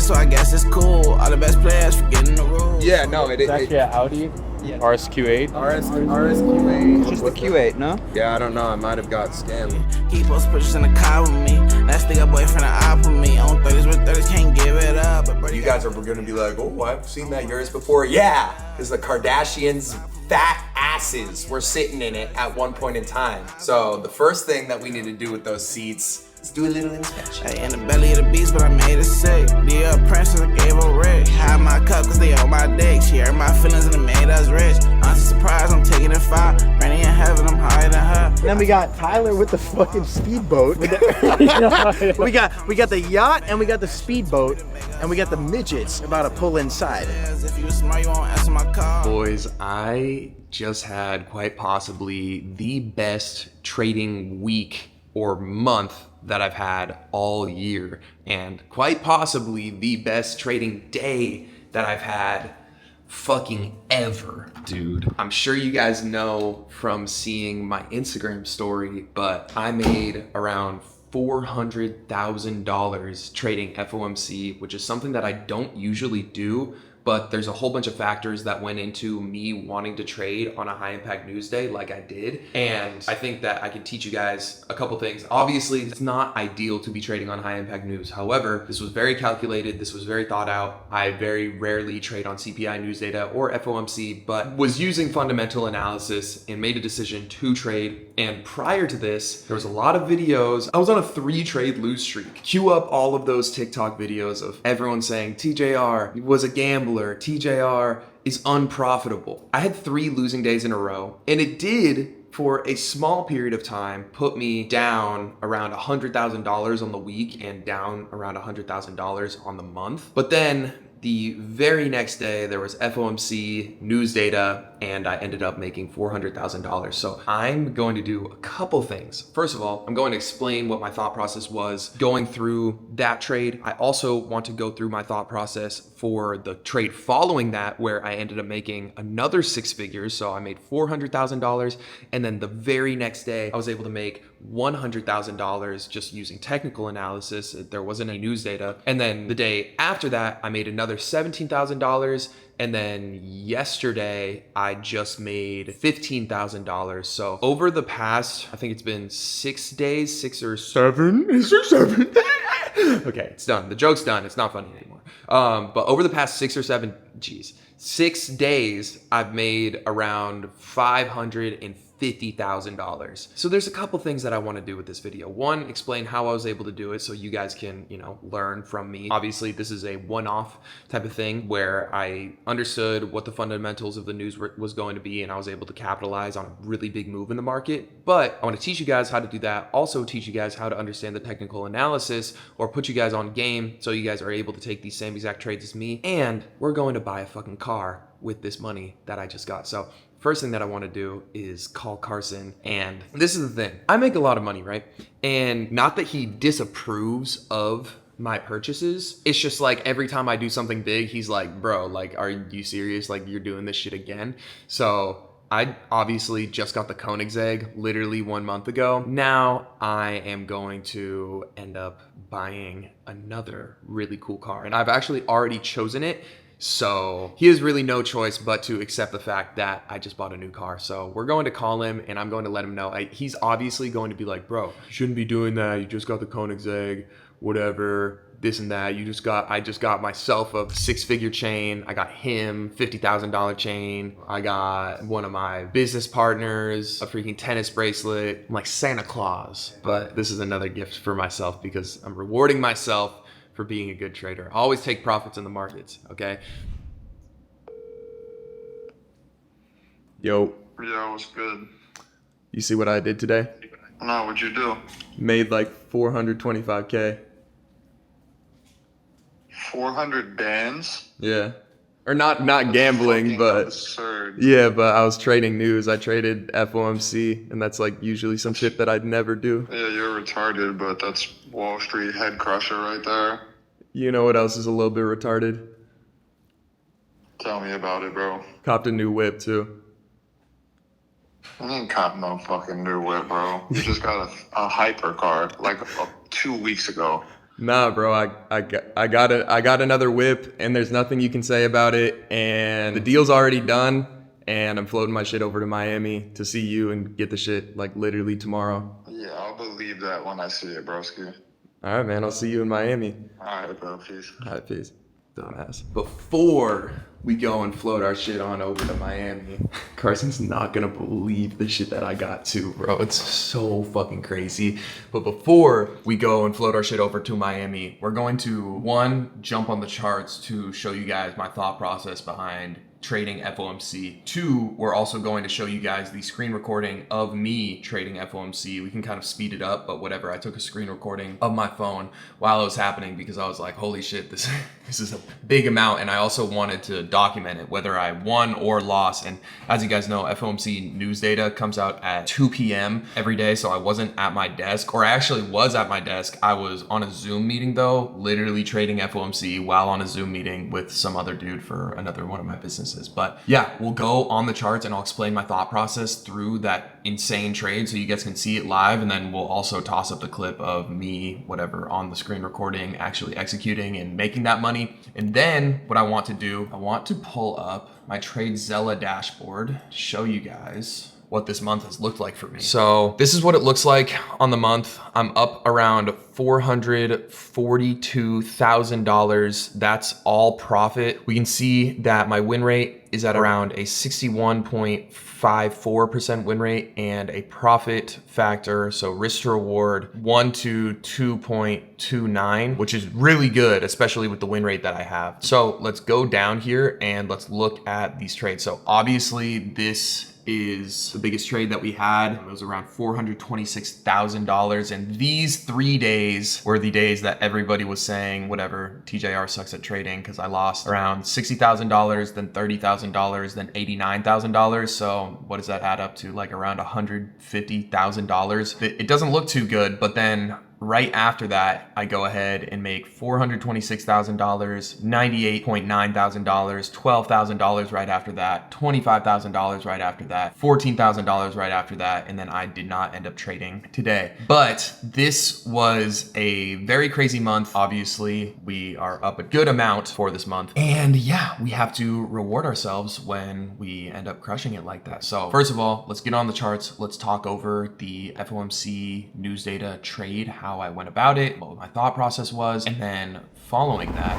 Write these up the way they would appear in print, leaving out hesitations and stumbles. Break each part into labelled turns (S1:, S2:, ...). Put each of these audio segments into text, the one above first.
S1: so I guess it's cool. All the best players forgetting the rules.
S2: Yeah, no,
S3: It's actually an Audi.
S2: Yeah.
S3: RSQ8.
S2: RSQ8.
S4: It's just the Q8, no?
S2: Yeah, I don't know. I might have got scammed.
S1: He post pictures in the car with me. Last nigga boyfriend an op with me. On 30s with 30s, can't give it up. But
S2: You guys are gonna be like, oh, I've seen that Urus before. Yeah, because the Kardashians' fat asses were sitting in it at one point in time. So the first thing that we need to do with those seats is do a little inspection.
S1: Hey, in the belly of the beast, but I made it sick. The princess, I gave her Rick. Hide my cup, cause they on my dick. She hurt my feelings and it made us rich. I'm surprised, I'm taking it far. Raining in heaven, I'm higher than her.
S4: Then we got Tyler with the fucking speedboat. we got the yacht and we got the speedboat and we got the midgets about to pull inside.
S1: If you smart, you won't answer my call.
S2: Boys, I just had quite possibly the best trading week or month that I've had all year, and quite possibly the best trading day that I've had fucking ever. Dude, I'm sure you guys know from seeing my Instagram story, but I made around $400,000 trading FOMC, which is something that I don't usually do, but there's a whole bunch of factors that went into me wanting to trade on a high impact news day like I did. And I think that I can teach you guys a couple things. Obviously, it's not ideal to be trading on high impact news. However, this was very calculated. This was very thought out. I very rarely trade on CPI news data or FOMC, but was using fundamental analysis and made a decision to trade. And prior to this, there was a lot of videos. I was on a 3-trade lose streak. Cue up all of those TikTok videos of everyone saying TJR was a gambler. TJR is unprofitable. I had 3 losing days in a row, and it did, for a small period of time, put me down around $100,000 on the week and down around $100,000 on the month. But then the very next day, there was FOMC news data, and I ended up making $400,000. So I'm going to do a couple things. First of all, I'm going to explain what my thought process was going through that trade. I also want to go through my thought process for the trade following that, where I ended up making another 6 figures. So I made $400,000. And then the very next day, I was able to make $100,000 just using technical analysis. There wasn't any news data. And then the day after that, I made another $17,000. And then yesterday, I just made $15,000. So over the past, I think it's been 6 days, 6 or 7. Is there 7? Okay, it's done. The joke's done. It's not funny anymore. But over the past 6 or 7, 6 days, I've made around $550,000. So there's a couple things that I want to do with this video. One, explain how I was able to do it so you guys can, learn from me. Obviously, this is a one-off type of thing where I understood what the fundamentals of the news was going to be, and I was able to capitalize on a really big move in the market. But I want to teach you guys how to do that. Also teach you guys how to understand the technical analysis, or put you guys on game so you guys are able to take these same exact trades as me. And we're going to buy a fucking car with this money that I just got. So first thing that I want to do is call Carson. And this is the thing. I make a lot of money, right? And not that he disapproves of my purchases. It's just like every time I do something big, he's like, bro, like, are you serious? Like, you're doing this shit again? So I obviously just got the Koenigsegg literally 1 month ago. Now I am going to end up buying another really cool car. And I've actually already chosen it. So he has really no choice but to accept the fact that I just bought a new car. So we're going to call him and I'm going to let him know. He's obviously going to be like, bro, you shouldn't be doing that. You just got the Koenigsegg, whatever, this and that. I just got myself a 6-figure chain. I got him $50,000 chain. I got one of my business partners a freaking tennis bracelet. I'm like Santa Claus. But this is another gift for myself because I'm rewarding myself for being a good trader. I always take profits in the markets, okay? Yo.
S5: Yo, what's good?
S2: You see what I did today?
S5: No, what'd you do?
S2: Made like 425K.
S5: 400 bands?
S2: Yeah. Or not gambling, but
S5: absurd.
S2: Yeah, but I was trading news. I traded FOMC, and that's like usually some shit that I'd never do.
S5: Yeah, you're retarded, but that's Wall Street head crusher right there.
S2: You know what else is a little bit retarded?
S5: Tell me about it, bro.
S2: Copped a new whip too.
S5: I ain't cop no fucking new whip, bro. You just got a hyper car like 2 weeks ago.
S2: Nah, bro, I got another whip, and there's nothing you can say about it, and the deal's already done, and I'm floating my shit over to Miami to see you and get the shit like literally tomorrow.
S5: Yeah, I'll believe that when I see it, broski.
S2: All right, man, I'll see you in Miami.
S5: All right, bro, peace.
S2: All right, peace. Dumbass. Before we go and float our shit on over to Miami, Carson's not gonna believe the shit that I got too, bro. It's so fucking crazy. But before we go and float our shit over to Miami, we're going to, one, jump on the charts to show you guys my thought process behind trading FOMC. Two, we're also going to show you guys the screen recording of me trading FOMC. We can kind of speed it up, but whatever. I took a screen recording of my phone while it was happening because I was like, holy shit, this is a big amount. And I also wanted to document it, whether I won or lost. And as you guys know, FOMC news data comes out at 2 p.m. every day. So I wasn't at my desk, or I actually was at my desk. I was on a Zoom meeting though, literally trading FOMC while on a Zoom meeting with some other dude for another one of my businesses. But yeah, we'll go on the charts and I'll explain my thought process through that insane trade so you guys can see it live. And then we'll also toss up the clip of me, whatever, on the screen recording, actually executing and making that money. And then what I want to do, I want to pull up my TradeZella dashboard to show you guys what this month has looked like for me. So this is what it looks like on the month. I'm up around $442,000. That's all profit. We can see that my win rate is at around a 61.54% win rate and a profit factor, so risk to reward, 1 to 2.29, which is really good, especially with the win rate that I have. So let's go down here and let's look at these trades. So obviously this is the biggest trade that we had. It was around $426,000. And these 3 days were the days that everybody was saying, whatever, TJR sucks at trading, because I lost around $60,000, then $30,000, then $89,000. So what does that add up to? Like around $150,000. It doesn't look too good, but then right after that, I go ahead and make $426,000, $98.9 thousand, $12,000 right after that, $25,000 right after that, $14,000 right after that, and then I did not end up trading today. But this was a very crazy month. Obviously, we are up a good amount for this month. And yeah, we have to reward ourselves when we end up crushing it like that. So first of all, let's get on the charts. Let's talk over the FOMC news data trade, how I went about it, what my thought process was, and then following that,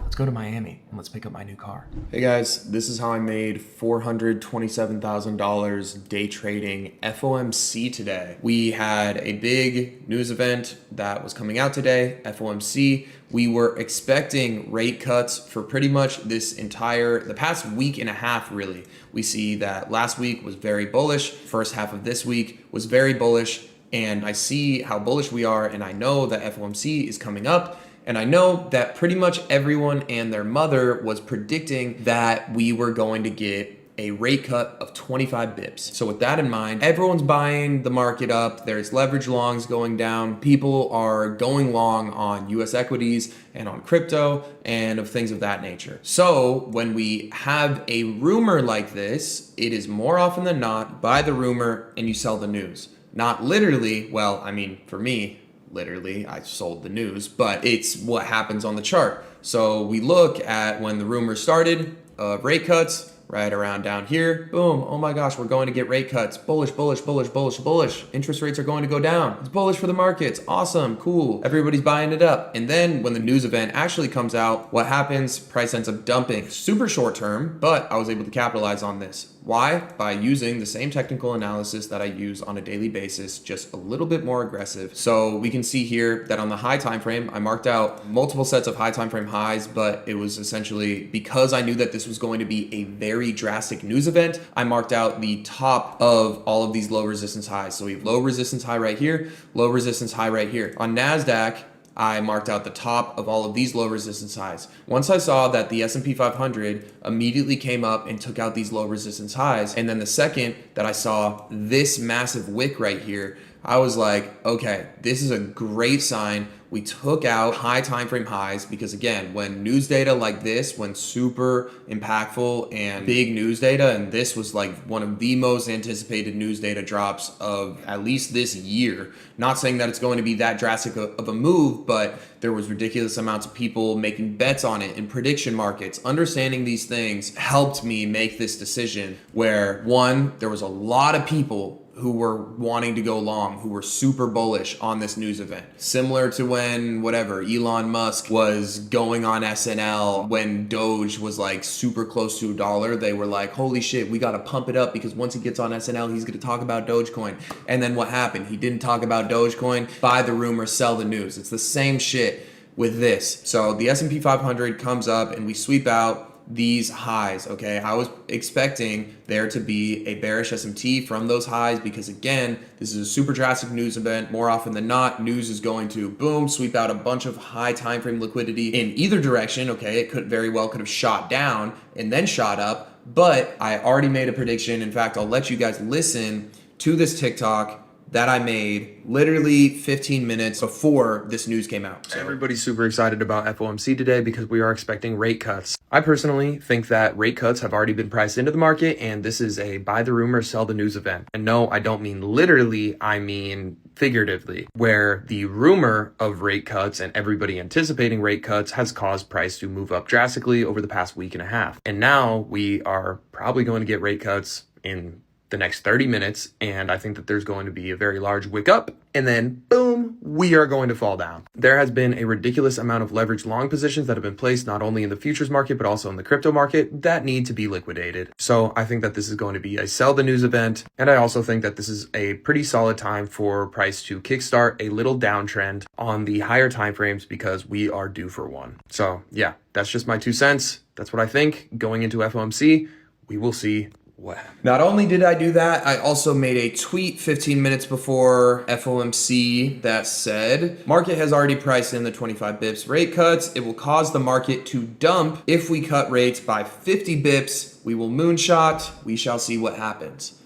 S2: let's go to Miami and let's pick up my new car. Hey guys, this is how I made $427,000 day trading FOMC today. We had a big news event that was coming out today, FOMC. We were expecting rate cuts for pretty much the past week and a half, really. We see that last week was very bullish. First half of this week was very bullish. And I see how bullish we are. And I know that FOMC is coming up. And I know that pretty much everyone and their mother was predicting that we were going to get a rate cut of 25 bips. So with that in mind, everyone's buying the market up. There's leverage longs going down. People are going long on US equities and on crypto and of things of that nature. So when we have a rumor like this, it is more often than not, buy the rumor and you sell the news. Not literally, well, I mean, for me, literally, I sold the news, but it's what happens on the chart. So we look at when the rumor started of rate cuts, right around down here, boom, oh my gosh, we're going to get rate cuts. Bullish, bullish, bullish, bullish, bullish. Interest rates are going to go down. It's bullish for the markets. Awesome, cool. Everybody's buying it up. And then when the news event actually comes out, what happens? Price ends up dumping. Super short term, but I was able to capitalize on this. Why? By using the same technical analysis that I use on a daily basis, just a little bit more aggressive. So we can see here that on the high time frame, I marked out multiple sets of high time frame highs, but it was essentially because I knew that this was going to be a very drastic news event, I marked out the top of all of these low resistance highs. So we have low resistance high right here, low resistance high right here. On NASDAQ, I marked out the top of all of these low resistance highs. Once I saw that the S&P 500 immediately came up and took out these low resistance highs, and then the second that I saw this massive wick right here, I was like, okay, this is a great sign. We took out high time frame highs because, again, when news data like this, when super impactful and big news data, and this was like one of the most anticipated news data drops of at least this year. Not saying that it's going to be that drastic of a move, but there was ridiculous amounts of people making bets on it in prediction markets. Understanding these things helped me make this decision where, one, there was a lot of people who were wanting to go long, who were super bullish on this news event. Similar to when, Elon Musk was going on SNL when Doge was like super close to $1. They were like, holy shit, we gotta pump it up because once he gets on SNL, he's gonna talk about Dogecoin. And then what happened? He didn't talk about Dogecoin. Buy the rumor, sell the news. It's the same shit with this. So the S&P 500 comes up and we sweep out these highs, okay? I was expecting there to be a bearish SMT from those highs because, again, this is a super drastic news event. More often than not, news is going to, boom, sweep out a bunch of high time frame liquidity in either direction, okay? It could have shot down and then shot up, but I already made a prediction. In fact, I'll let you guys listen to this TikTok that I made literally 15 minutes before this news came out. So everybody's super excited about FOMC today because we are expecting rate cuts. I personally think that rate cuts have already been priced into the market, and this is a buy the rumor, sell the news event. And no, I don't mean literally, I mean figuratively, where the rumor of rate cuts and everybody anticipating rate cuts has caused price to move up drastically over the past week and a half. And now we are probably going to get rate cuts in the next 30 minutes, and I think that there's going to be a very large wick up, and then boom, we are going to fall down. There has been a ridiculous amount of leveraged long positions that have been placed not only in the futures market but also in the crypto market that need to be liquidated. So I think that this is going to be a sell the news event, and I also think that this is a pretty solid time for price to kickstart a little downtrend on the higher time frames because we are due for one. So yeah, that's just my 2 cents. That's what I think going into FOMC. We will see. Wow. Not only did I do that, I also made a tweet 15 minutes before FOMC that said, market has already priced in the 25 bips rate cuts. It will cause the market to dump if we cut rates by 50 bips. We will moonshot. We shall see what happens.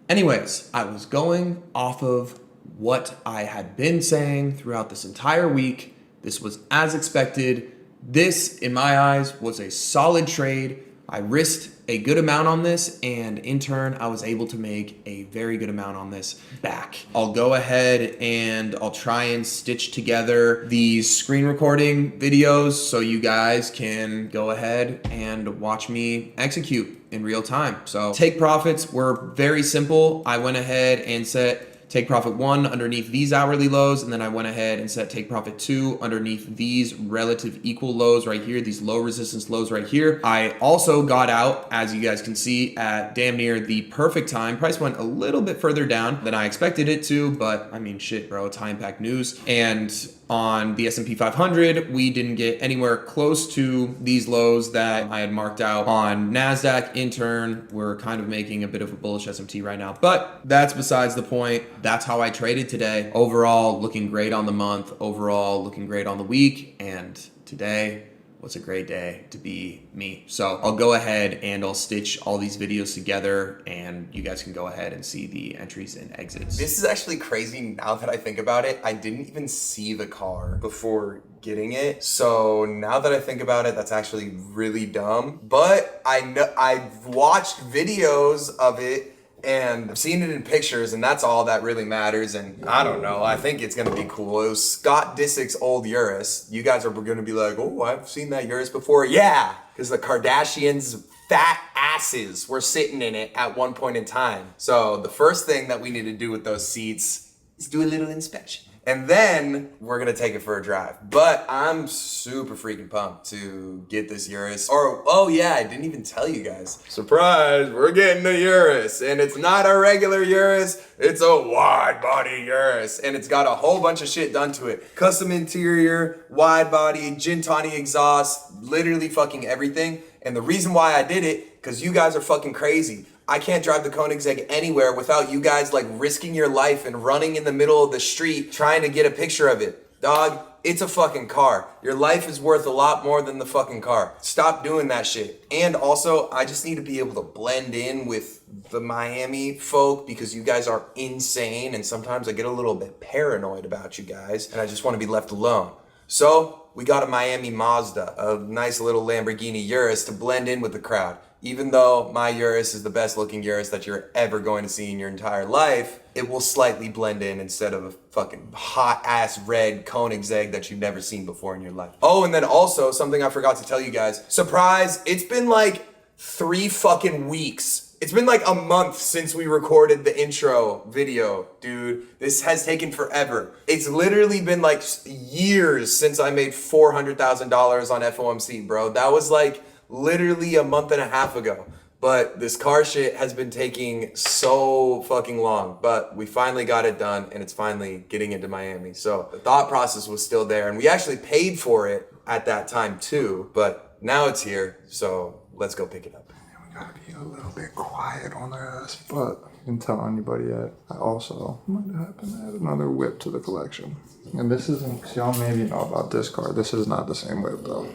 S2: Anyways, I was going off of what I had been saying throughout this entire week. This was as expected. This, in my eyes, was a solid trade. I risked a good amount on this, and in turn, I was able to make a very good amount on this back. I'll go ahead and I'll try and stitch together these screen recording videos so you guys can go ahead and watch me execute in real time. So take profits were very simple. I went ahead and set take profit 1 underneath these hourly lows, and then I went ahead and set take profit 2 underneath these relative equal lows right here, these low resistance lows right here. I also got out, as you guys can see, at damn near the perfect time. Price went a little bit further down than I expected it to, but I mean, shit, bro, it's high impact news. And on the S&P 500, we didn't get anywhere close to these lows that I had marked out. On NASDAQ, in turn, we're kind of making a bit of a bullish SMT right now, but that's besides the point. That's how I traded today. Overall, looking great on the month. Overall, looking great on the week. And today was a great day to be me. So I'll go ahead and I'll stitch all these videos together and you guys can go ahead and see the entries and exits.
S3: This is actually crazy now that I think about it. I didn't even see the car before getting it. So now that I think about it, that's actually really dumb. But I know I've watched videos of it and I've seen it in pictures, and that's all that really matters. And I don't know, I think it's gonna be cool. It was Scott Disick's old Urus. You guys are gonna be like, oh, I've seen that Urus before. Yeah, because the Kardashians' fat asses were sitting in it at one point in time. So the first thing that we need to do with those seats is do a little inspection. And then we're gonna take it for a drive. But I'm super freaking pumped to get this Urus. Or, oh yeah, I didn't even tell you guys. Surprise, we're getting the Urus. And it's not a regular Urus, it's a wide body Urus. And it's got a whole bunch of shit done to it. Custom interior, wide body, Gintani exhaust, literally fucking everything. And the reason why I did it, because you guys are fucking crazy. I can't drive the Koenigsegg anywhere without you guys like risking your life and running in the middle of the street trying to get a picture of it. Dog, it's a fucking car. Your life is worth a lot more than the fucking car. Stop doing that shit. And also, I just need to be able to blend in with the Miami folk because you guys are insane and sometimes I get a little bit paranoid about you guys and I just want to be left alone. So, we got a Miami Mazda, a nice little Lamborghini Urus to blend in with the crowd. Even though my Urus is the best looking Urus that you're ever going to see in your entire life, it will slightly blend in instead of a fucking hot ass red Koenigsegg that you've never seen before in your life. Oh, and then also something I forgot to tell you guys. Surprise, it's been like 3 fucking weeks. It's been like a month since we recorded the intro video, dude. This has taken forever. It's literally been like years since I made $400,000 on FOMC, bro. That was like literally a month and a half ago. But this car shit has been taking so fucking long. But we finally got it done and it's finally getting into Miami. So the thought process was still there and we actually paid for it at that time too. But now it's here, so let's go pick it up.
S5: We gotta be a little bit quiet on their ass, but I didn't tell anybody yet. I also might happen to add another whip to the collection. And this isn't, cause y'all maybe know about this car. This is not the same whip though.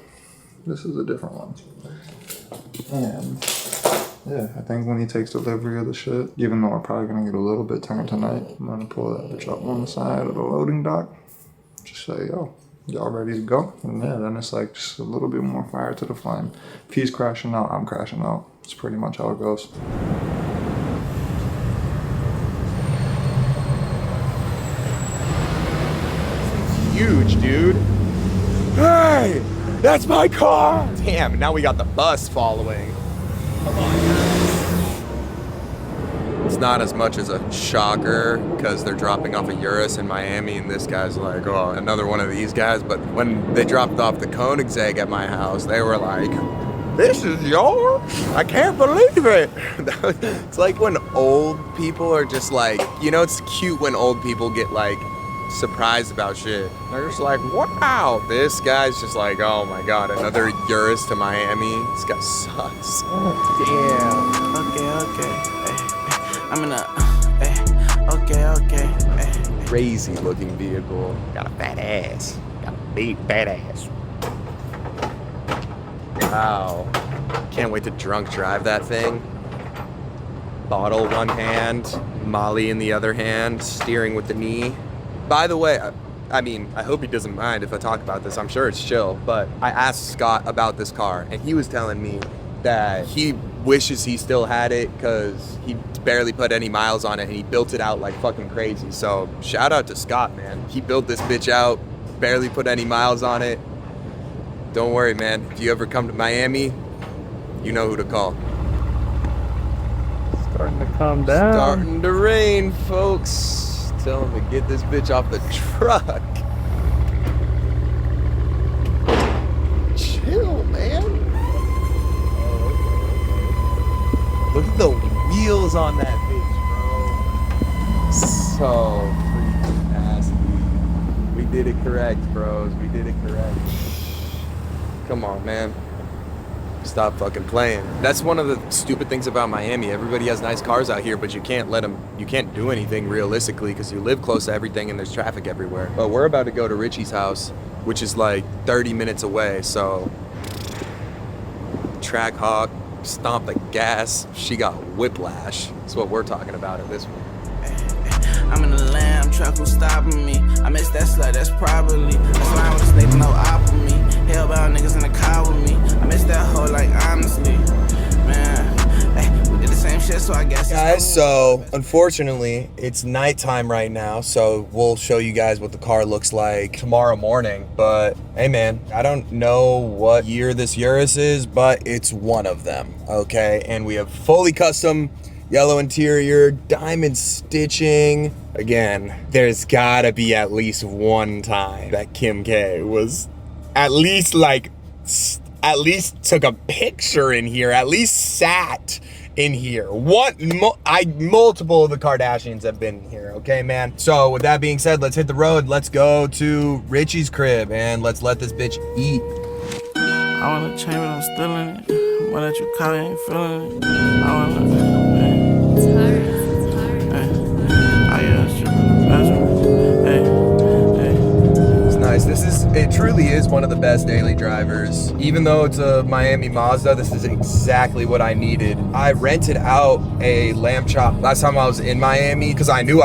S5: This is a different one. And yeah, I think when he takes delivery of the shit, even though we're probably gonna get a little bit turned tonight, I'm gonna pull that bitch up on the side of the loading dock. Just say, yo, y'all ready to go? And yeah, then it's like just a little bit more fire to the flame. If he's crashing out, I'm crashing out. It's pretty much how it goes.
S3: Huge, dude. Hey, that's my car. Damn, now we got the bus following. Come on, guys. It's not as much as a shocker because they're dropping off a Urus in Miami and this guy's like, oh, another one of these guys. But when they dropped off the Koenigsegg at my house, they were like, this is yours? I can't believe it. It's like when old people are just like, you know, it's cute when old people get like surprised about shit. They're just like, wow. This guy's just like, oh my God, another Urus to Miami. This guy sucks.
S1: Damn. Okay. Hey. I'm in a. Okay. Hey.
S3: Crazy looking vehicle. Got a fat ass. Got a big fat ass. Wow. Can't wait to drunk drive that thing. Bottle one hand, Molly in the other hand, steering with the knee. By the way, I mean, I hope he doesn't mind if I talk about this. I'm sure it's chill, but I asked Scott about this car and he was telling me that he wishes he still had it because he barely put any miles on it and he built it out like fucking crazy. So shout out to Scott, man. He built this bitch out, barely put any miles on it. Don't worry, man. If you ever come to Miami, you know who to call.
S6: Starting to calm down.
S3: Starting to rain, folks. Tell him to get this bitch off the truck. Chill, man. Look at the wheels on that bitch, bro. So freaking nasty. We did it correct, bros. We did it correct. Come on, man. Stop fucking playing. That's one of the stupid things about Miami. Everybody has nice cars out here, but you can't do anything realistically because you live close to everything and there's traffic everywhere. But we're about to go to Richie's house, which is like 30 minutes away, so track hawk, stomp the gas, she got whiplash. That's what we're talking about in this one.
S1: I'm in the lamb truck, who's stopping me? I miss that slut, that's probably. That's why I was sleeping no op with me. Hellbound niggas in the car with me. I miss that hoe, like, honestly. Man, hey, we did the same shit, so I guess.
S3: Guys, so unfortunately, it's nighttime right now, so we'll show you guys what the car looks like tomorrow morning. But hey, man, I don't know what year this Urus is, but it's one of them, okay? And we have fully custom yellow interior, diamond stitching. Again, there's gotta be at least one time that Kim K was at least took a picture in here, at least sat in here. Multiple of the Kardashians have been here, okay, man? So with that being said, let's hit the road. Let's go to Richie's crib and let's let this bitch eat.
S1: I wanna change, but I'm still in it. Why that you call, you ain't feeling it. I wanna.
S7: It's hard.
S1: Oh yeah, that's true. That's true. Hey.
S3: truly is one of the best daily drivers. Even though it's a Miami Mazda, this is exactly what I needed. I rented out a lamb chop last time I was in Miami because I knew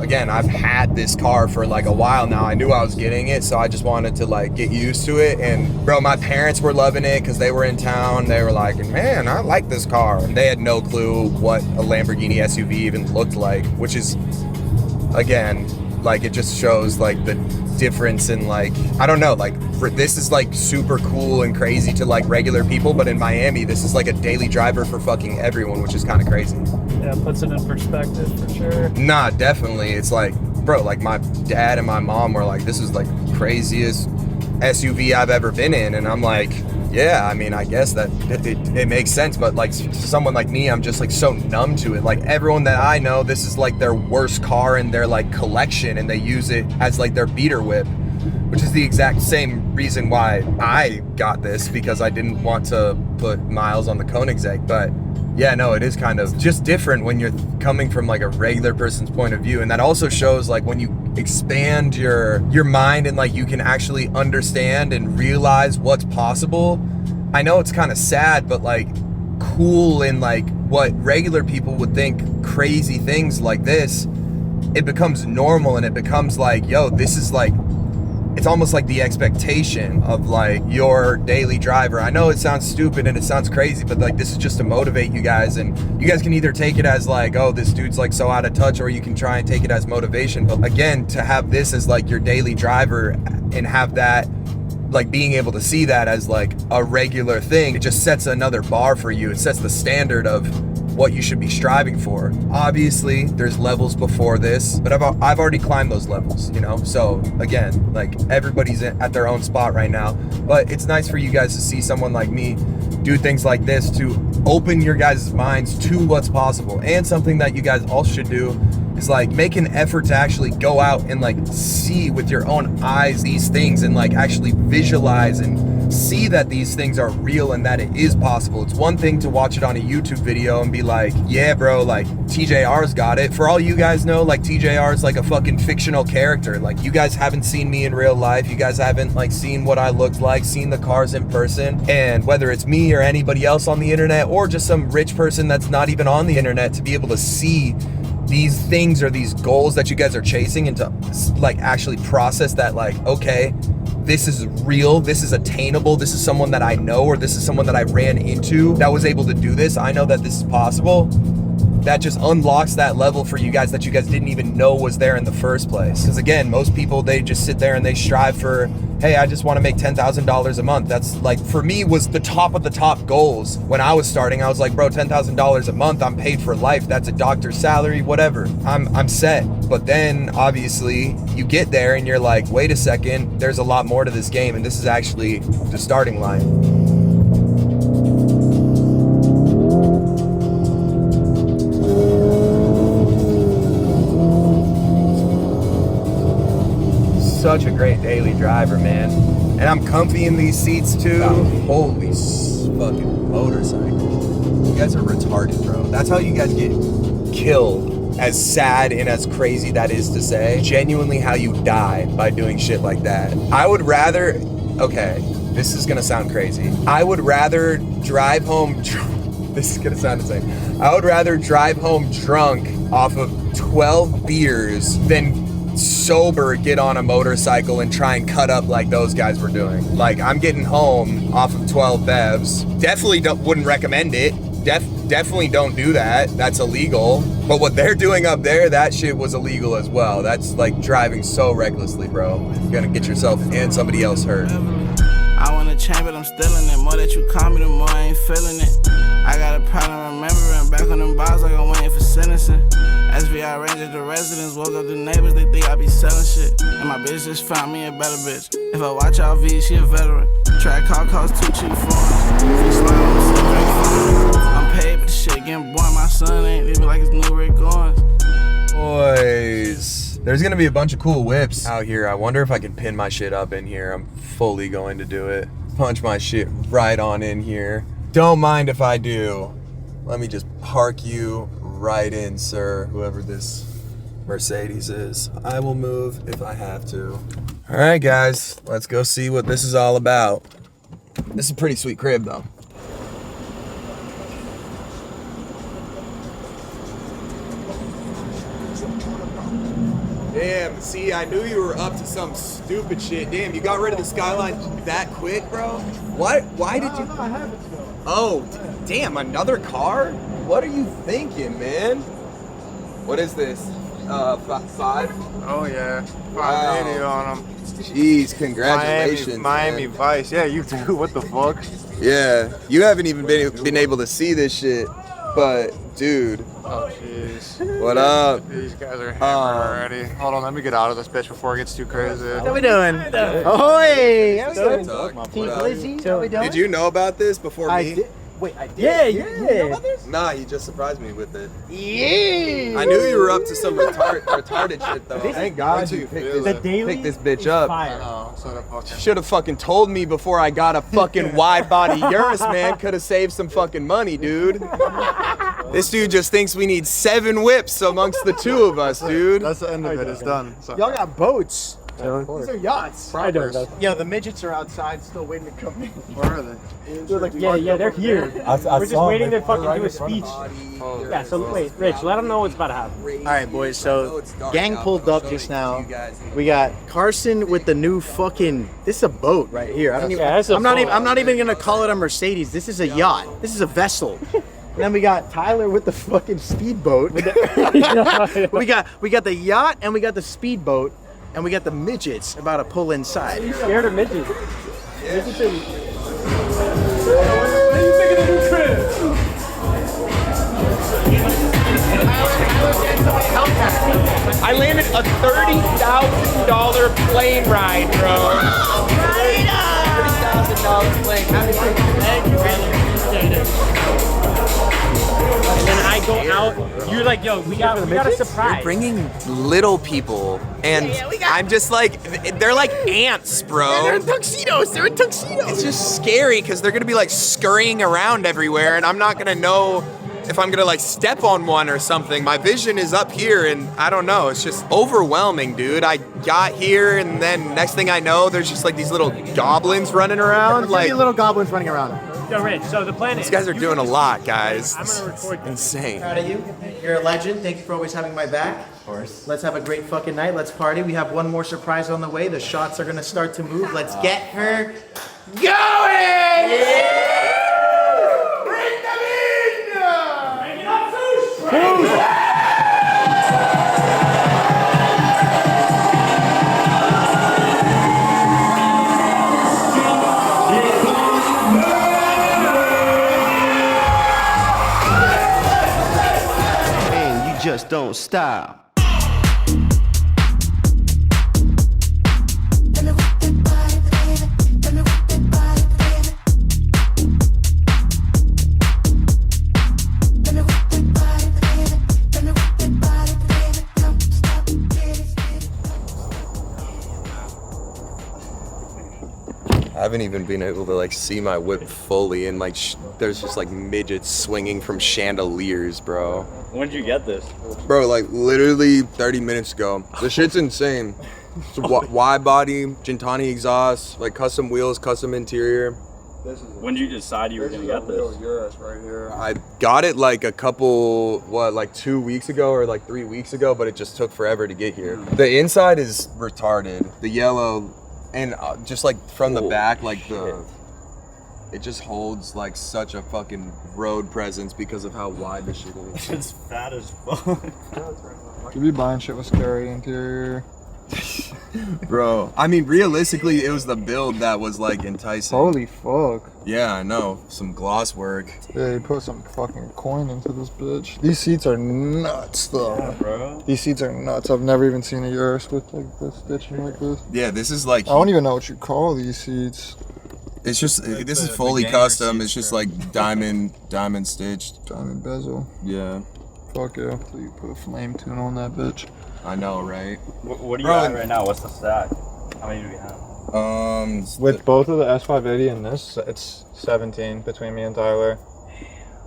S3: again, I've had this car for like a while now. I knew I was getting it, so I just wanted to like get used to it. And bro, my parents were loving it because they were in town. They were like, man, I like this car. And they had no clue what a Lamborghini SUV even looked like, which is, again, like it just shows like the difference in like, I don't know, like this is like super cool and crazy to like regular people, but in Miami, this is like a daily driver for fucking everyone, which is kind of crazy.
S6: Yeah, puts it in perspective for sure.
S3: Nah, definitely. It's like, bro, like my dad and my mom were like, this is like craziest SUV I've ever been in. And I'm like, yeah, I mean, I guess that it makes sense. But like to someone like me, I'm just like so numb to it. Like everyone that I know, this is like their worst car in their like collection, and they use it as like their beater whip, which is the exact same reason why I got this, because I didn't want to put miles on the Koenigsegg. But yeah, no, it is kind of just different when you're coming from like a regular person's point of view. And that also shows like when you expand your mind and like you can actually understand and realize what's possible. I know it's kind of sad, but like cool in like what regular people would think crazy things like this, it becomes normal, and it becomes like, yo, this is like, it's almost like the expectation of like your daily driver. I know it sounds stupid and it sounds crazy, but like this is just to motivate you guys, and you guys can either take it as like, oh, this dude's like so out of touch, or you can try and take it as motivation. But again, to have this as like your daily driver and have that, like being able to see that as like a regular thing, it just sets another bar for you. It sets the standard of what you should be striving for. Obviously, there's levels before this, but I've already climbed those levels, you know? So again, like everybody's at their own spot right now, but it's nice for you guys to see someone like me do things like this to open your guys' minds to what's possible. And something that you guys all should do is like make an effort to actually go out and like see with your own eyes these things, and like actually visualize and see that these things are real and that it is possible. It's one thing to watch it on a YouTube video and be like, yeah, bro, like TJR's got it. For all you guys know, like TJR is like a fucking fictional character. Like you guys haven't seen me in real life. You guys haven't like seen what I looked like, seen the cars in person. And whether it's me or anybody else on the internet, or just some rich person that's not even on the internet, to be able to see these things or these goals that you guys are chasing, and to like actually process that, like, okay, this is real, this is attainable, this is someone that I know, or this is someone that I ran into that was able to do this. I know that this is possible. That just unlocks that level for you guys that you guys didn't even know was there in the first place. Because again, most people, they just sit there and they strive for, hey, I just want to make $10,000 a month. That's like, for me, was the top of the top goals. When I was starting, I was like, bro, $10,000 a month, I'm paid for life. That's a doctor's salary, whatever. I'm set. But then obviously you get there and you're like, wait a second, there's a lot more to this game. And this is actually the starting line. Such a great daily driver, man. And I'm comfy in these seats too. Holy fucking motorcycle. You guys are retarded, bro. That's how you guys get killed. As sad and as crazy that is to say, genuinely how you die by doing shit like that. I would rather, okay, this is gonna sound crazy. I would rather drive home, this is gonna sound insane. I would rather drive home drunk off of 12 beers than sober get on a motorcycle and try and cut up like those guys were doing. Like, I'm getting home off of 12 bevs. Definitely wouldn't recommend it. Definitely don't do that. That's illegal. But what they're doing up there, that shit was illegal as well. That's like driving so recklessly, bro. You're gonna get yourself and somebody else hurt.
S1: I wanna change, but I'm still in it. More that you call me, the more I ain't feeling it. I got a problem remembering back on them bars like I'm waiting for sentencing. SVI Rangers, the residents, woke up the neighbors, they think I be selling shit. And my bitch just found me a better bitch. If I watch out V, she a veteran. Track car costs too cheap for us. I'm paid, but the shit getting born. My son ain't leaving like his new Rick going.
S3: Boys, there's gonna be a bunch of cool whips out here. I wonder if I can pin my shit up in here. I'm fully going to do it. Punch my shit right on in here. Don't mind if I do. Let me just park you right in, sir, whoever this Mercedes is. I will move if I have to. All right, guys, let's go see what this is all about. This is a pretty sweet crib, though. Damn, see, I knew you were up to some stupid shit. Damn, you got rid of the Skyline that quick, bro? Why did you? Oh, damn, another car? What are you thinking, man? What is this? 5?
S5: Oh yeah, 580 on them.
S3: Jeez, congratulations,
S5: Miami
S3: man.
S5: Vice. Yeah, you too. What the fuck?
S3: Yeah, you haven't even been able to see this shit, but dude.
S5: Oh jeez.
S3: What up?
S5: These guys are hammered already. Hold on, let me get out of this bitch before it gets too crazy.
S4: How we doing? Ahoy! How we doing?
S3: Talk.
S4: Team
S3: What up?
S4: Glizzy, how we doing?
S3: Did you know about this before me?
S4: I did. Wait, I did?
S6: Yeah,
S4: You know about this?
S3: Nah, you just surprised me with it.
S4: Yeah!
S3: I knew you were up to some retarded shit though.
S4: Thank God
S3: you picked
S6: The daily
S3: this bitch
S6: is
S3: up.
S6: fire.
S5: Oh, so the fucking.
S3: Should have fucking told me before I got a fucking wide body Urus, man. Could have saved some fucking money, dude. This dude just thinks we need 7 whips amongst the 2 of us, dude.
S5: That's the end of it. It's done. So.
S4: Y'all got boats.
S6: Of
S4: These are yachts.
S6: I don't know.
S4: Yeah, the midgets are outside still waiting to come in.
S5: Where are they?
S6: They're like, yeah, they're here. We're just waiting to fucking do a speech. Yeah, so wait, Rich, let them know what's about to happen.
S4: All right, boys. So, gang pulled up just now. We got Carson with the new fucking. This is a boat right here. I don't even.
S6: Yeah, that's a
S4: I'm not
S6: boat.
S4: even. I'm not even gonna call it a Mercedes. This is a yacht. This is a vessel. And then we got Tyler with the fucking speedboat. we got the yacht and we got the speedboat and we got the midgets about to pull inside.
S6: You scared of midgets? Midgets are...
S7: I landed a $30,000 plane ride, bro. $30,000 plane.
S6: Thank you, brother. Appreciate it. And then I go out. You're like, yo, we got a surprise.
S3: Bringing little people, and I'm just like, they're like ants, bro.
S4: They're in tuxedos. They're in tuxedos.
S3: It's just scary because they're gonna be like scurrying around everywhere, and I'm not gonna know if I'm gonna like step on one or something. My vision is up here, and I don't know. It's just overwhelming, dude. I got here, and then next thing I know, there's just like these little goblins running around. Like
S4: little goblins running around.
S6: Yo, Rich, so the plan is...
S3: these guys are doing a lot, guys.
S6: I'm gonna record this.
S3: Insane.
S4: Proud of you. You're a legend. Thank you for always having my back. Of course. Let's have a great fucking night. Let's party. We have one more surprise on the way. The shots are gonna start to move. Let's get her going! Bring them in! And you just don't stop.
S3: I haven't even been able to like see my whip fully, and like there's just like midgets swinging from chandeliers, bro.
S8: When did you get this?
S3: Bro, like literally 30 minutes ago. The shit's insane. It's a wide body, Gintani exhaust, like custom wheels, custom interior.
S8: When did you decide you were gonna get this?
S5: Urus right here.
S3: I got it like a couple, like 2 weeks ago or like 3 weeks ago, but it just took forever to get here. The inside is retarded. The yellow, and just like from the back, like it just holds like such a fucking road presence because of how wide the shit is.
S8: It's fat as fuck.
S5: You be buying shit with scary interior.
S3: Bro, I mean, realistically, it was the build that was like enticing.
S5: Holy fuck.
S3: Yeah, I know. Some gloss work.
S5: Yeah, you put some fucking coin into this bitch. These seats are nuts though.
S8: Yeah, bro.
S5: These seats are nuts. I've never even seen a Urus with like this stitching like this.
S3: Yeah, this is like,
S5: I don't even know what you call these seats.
S3: it's just, this is fully custom. It's just like diamond stitched.
S5: Diamond bezel.
S3: Yeah,
S5: Fuck yeah. So you put a flame tune on that bitch.
S3: I know, right?
S8: What are you
S3: Bro,
S8: at right now? What's the stack? How many do we have?
S5: With both of the S580 and this, it's 17 between me and Tyler.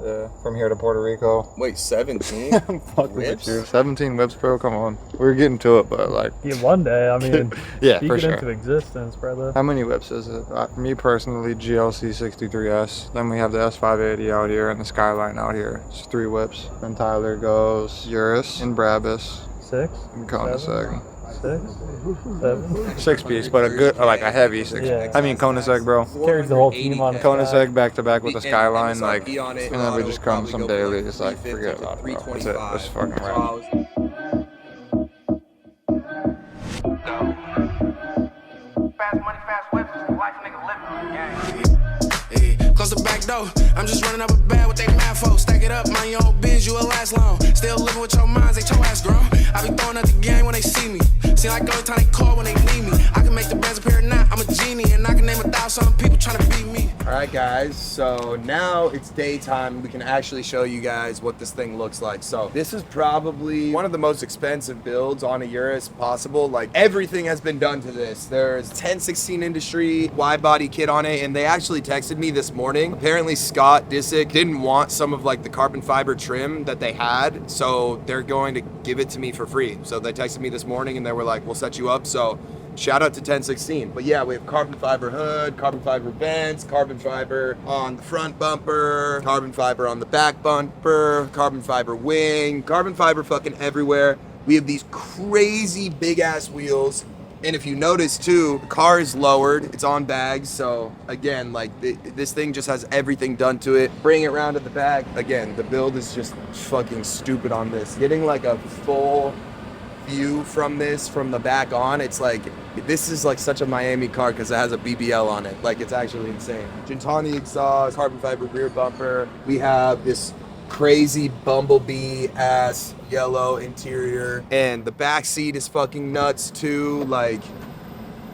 S5: Yeah, from here to Puerto Rico.
S3: Wait, 17?
S5: I'm fucking with you. 17 whips, bro. Come on. We're getting to it, but like.
S9: Yeah, one day, I mean,
S5: Yeah,
S9: speak
S5: for
S9: it
S5: sure.
S9: into existence, brother.
S5: How many whips is it? Me personally, GLC 63S. Then we have the S580 out here and the Skyline out here. It's 3 whips. Then Tyler goes Urus and Brabus
S9: 6,
S5: and Koenigsegg.
S9: 6, 7.
S5: 6 piece, but a good, like a heavy 6.
S9: Yeah.
S5: I mean Koenigsegg, bro.
S9: Carries the whole team on.
S5: Koenigsegg back to back with the
S3: And
S5: Skyline,
S3: MSRP
S5: like,
S3: on it,
S5: and then we
S3: it'll
S5: just come
S3: probably
S5: some
S3: go for,
S5: daily.
S3: like,
S5: It's like
S3: 350
S5: forget about it, bro. That's it.
S3: 325.
S5: That's fucking
S3: So I
S5: right.
S3: was-
S1: Fast money, fast whips, life nigga living. Hey, close the back door. I'm just running up a bag with they mad folks. Stack it up, mind your own biz, you'll last long. Still living with your minds, ain't your ass grown. I be throwing out the game when they see me. Seem like every time they call when they need me. I can make the bands appear now. I'm a genie and I can name 1,000 people trying to beat me.
S3: All right, guys, so now it's daytime. We can actually show you guys what this thing looks like. So this is probably one of the most expensive builds on a Urus possible. Like, everything has been done to this. There's 1016 Industry Widebody kit on it, and they actually texted me this morning. Apparently Scott Disick didn't want some of like the carbon fiber trim that they had, so they're going to give it to me for free. So they texted me this morning and they were like, we'll set you up. So shout out to 1016. But yeah, we have carbon fiber hood, carbon fiber vents, carbon fiber on the front bumper, carbon fiber on the back bumper, carbon fiber wing, carbon fiber fucking everywhere. We have these crazy big ass wheels. And if you notice too, the car is lowered, it's on bags. So again, like this thing just has everything done to it. Bring it around to the back. Again, the build is just fucking stupid on this. Getting like a full view from this from the back on, it's like, this is like such a Miami car because it has a BBL on it. Like, it's actually insane. Gintani exhaust, carbon fiber rear bumper. We have this crazy bumblebee ass yellow interior, and the back seat is fucking nuts too. Like,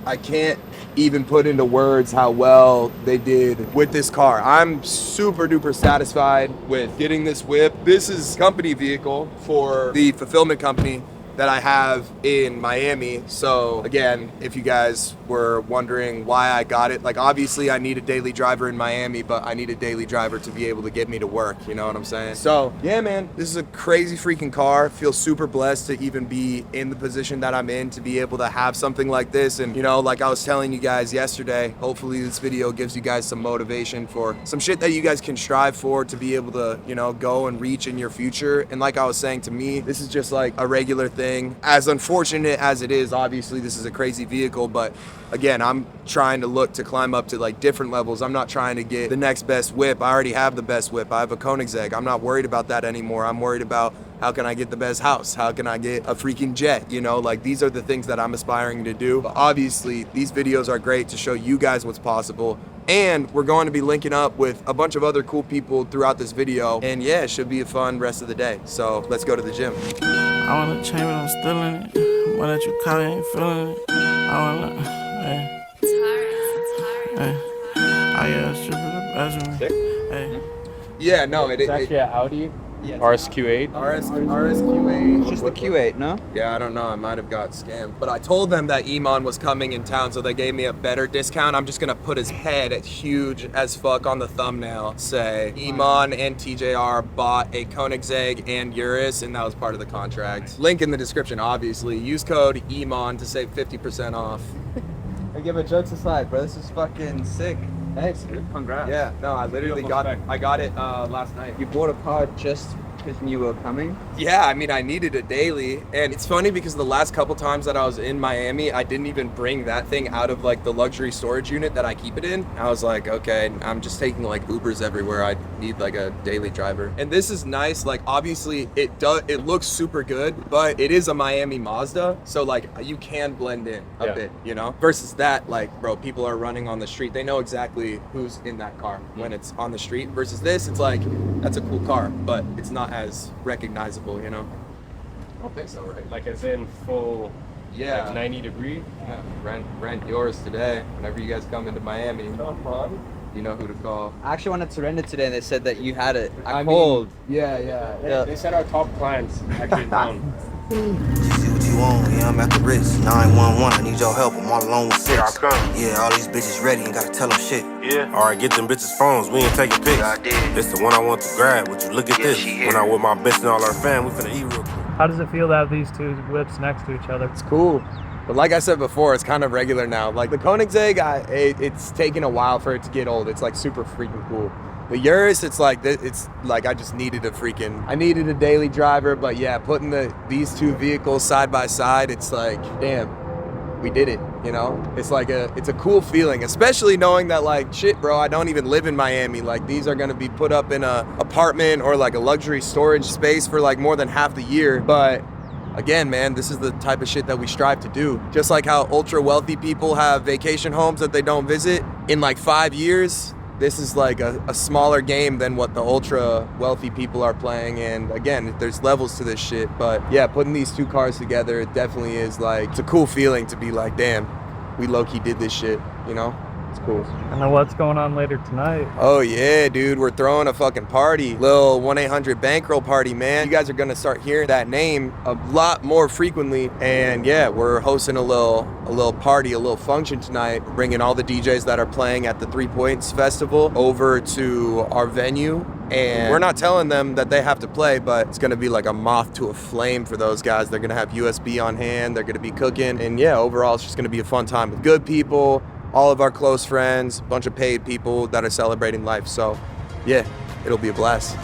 S3: I can't even put into words how well they did with this car. I'm super duper satisfied with getting this whip. This is company vehicle for the fulfillment company that I have in Miami. So again, if you guys were wondering why I got it, like, obviously I need a daily driver in Miami, but I need a daily driver to be able to get me to work, you know what I'm saying? So yeah, man, this is a crazy freaking car. Feel super blessed to even be in the position that I'm in, to be able to have something like this. And you know, like I was telling you guys yesterday, hopefully this video gives you guys some motivation for some shit that you guys can strive for, to be able to, you know, go and reach in your future. And like I was saying, to me, this is just like a regular thing. As unfortunate as it is, obviously this is a crazy vehicle, but again, I'm trying to look to climb up to like different levels. I'm not trying to get the next best whip. I already have the best whip. I have a Koenigsegg. I'm not worried about that anymore. I'm worried about how can I get the best house? How can I get a freaking jet? You know, like, these are the things that I'm aspiring to do. But obviously these videos are great to show you guys what's possible. And we're going to be linking up with a bunch of other cool people throughout this video. And yeah, it should be a fun rest of the day. So let's go to the gym.
S1: I wanna change, but I'm still in it. Why that you call, you ain't feeling it. I wanna, hey. Hey. Oh yeah, it's tripping. Hey.
S3: Yeah, no,
S6: It's actually an Audi RSQ8.
S3: RSQ8.
S10: It's just the Q8, no?
S3: Yeah, I don't know. I might have got scammed. But I told them that Iman was coming in town, so they gave me a better discount. I'm just going to put his head at huge as fuck on the thumbnail. Say, Iman and TJR bought a Koenigsegg and Urus, and that was part of the contract. Link in the description, obviously. Use code Iman to save 50% off.
S10: Hey, give it jokes aside, bro. This is fucking sick. Thanks, dude. Congrats.
S3: Yeah, no, I literally got it. I got it last night.
S10: You bought a car just because you were coming?
S3: Yeah, I mean, I needed a daily. And it's funny because the last couple times that I was in Miami, I didn't even bring that thing out of like the luxury storage unit that I keep it in. I was like, okay, I'm just taking like Ubers everywhere. I need like a daily driver. And this is nice. Like, obviously it looks super good, but it is a Miami Mazda. So like, you can blend in a bit, you know, versus that, like, bro, people are running on the street. They know exactly who's in that car when it's on the street, versus this, it's like, that's a cool car, but it's not as recognizable, you know? I don't think so, right?
S6: Like, as in full,
S3: Yeah.
S6: like 90 degree?
S3: Yeah. Rent yours today. Whenever you guys come into Miami,
S6: Come on.
S3: you know who to call.
S10: I actually wanted to rent it today and they said that you had it. I
S3: mean,
S10: called.
S3: Yeah.
S6: They said our top clients actually in town.
S11: on? Yeah, I'm at the Ritz. 911, I need your help. I'm all alone with 6. Here I come. Yeah, all these bitches ready and gotta tell them shit.
S12: Yeah. Alright, get them bitches phones. We ain't taking pics.
S11: Yeah, I did.
S12: This the one I want to grab. Would you look at this? When I with my bitch and all our fam, we finna eat real quick.
S9: How does it feel to have these two whips next to each other?
S10: It's cool. But like I said before, it's kind of regular now. Like the Koenigsegg, it's taken a while for it to get old. It's like super freaking cool. The Urus, it's like I just needed I needed a daily driver. But yeah, putting these two vehicles side by side, it's like, damn, we did it. You know, it's a cool feeling, especially knowing that like, shit, bro, I don't even live in Miami. Like these are gonna be put up in a apartment or like a luxury storage space for like more than half the year. But again, man, this is the type of shit that we strive to do. Just like how ultra wealthy people have vacation homes that they don't visit in like 5 years, this is like a smaller game than what the ultra wealthy people are playing. And again, there's levels to this shit. But yeah, putting these two cars together, it definitely is like, it's a cool feeling to be like, damn, we low-key did this shit, you know? It's cool.
S9: I know what's going on later tonight.
S10: Oh yeah, dude, we're throwing a fucking party. Little 1-800 bankroll party, man. You guys are gonna start hearing that name a lot more frequently. And yeah, we're hosting a little party, a little function tonight. We're bringing all the DJs that are playing at the 3 Points Festival over to our venue. And we're not telling them that they have to play, but it's gonna be like a moth to a flame for those guys. They're gonna have USB on hand, they're gonna be cooking. And yeah, overall, it's just gonna be a fun time with good people, all of our close friends, a bunch of paid people that are celebrating life. So yeah, it'll be a blast.